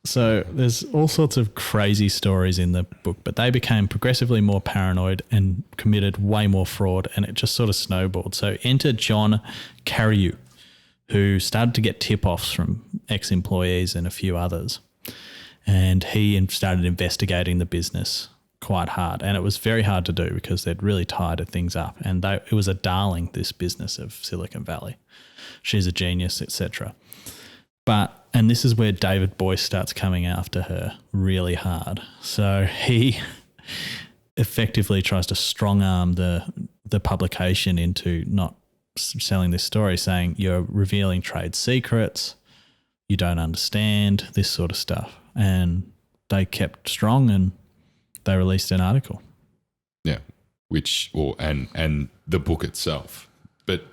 So there's all sorts of crazy stories in the book, but they became progressively more paranoid and committed way more fraud, and it just sort of snowballed. So enter John Carreyrou, who started to get tip-offs from ex-employees and a few others. And he started investigating the business quite hard. And it was very hard to do because they'd really tied things up. And it was a darling, this business of Silicon Valley. She's a genius, etc. And this is where David Boyce starts coming after her really hard. So he effectively tries to strong-arm the publication into not selling this story, saying you're revealing trade secrets, you don't understand, this sort of stuff. And they kept strong and they released an article. Yeah, and the book itself. But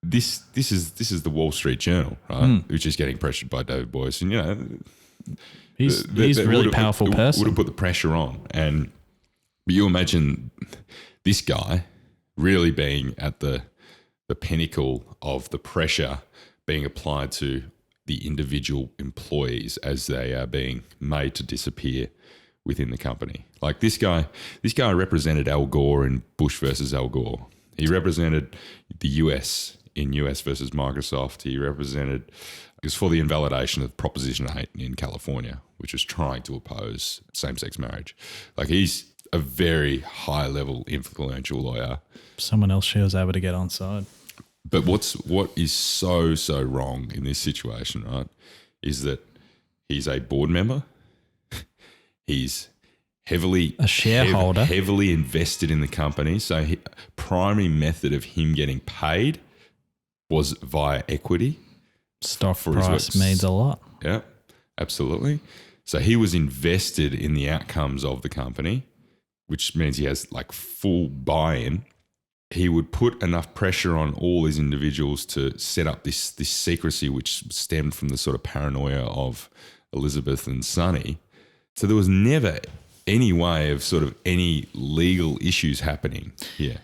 this is the Wall Street Journal, right? Which is getting pressured by David Boyce, and he's a really powerful person. Would have put the pressure on, but you imagine this guy really being at the pinnacle of the pressure being applied to the individual employees as they are being made to disappear within the company. Like this guy represented Al Gore in Bush versus Al Gore. He represented the US in US versus Microsoft. He represented, it was for the invalidation of Proposition 8 in California, which was trying to oppose same-sex marriage. Like he's a very high-level influential lawyer. Someone else she was able to get on side. But what is so wrong in this situation, right, is that he's a board member. He's a shareholder, heavily invested in the company. So primary method of him getting paid was via equity. Stock price means a lot. Yeah, absolutely. So he was invested in the outcomes of the company, which means he has like full buy-in. He would put enough pressure on all these individuals to set up this secrecy, which stemmed from the sort of paranoia of Elizabeth and Sonny. So there was never any way of sort of any legal issues happening here.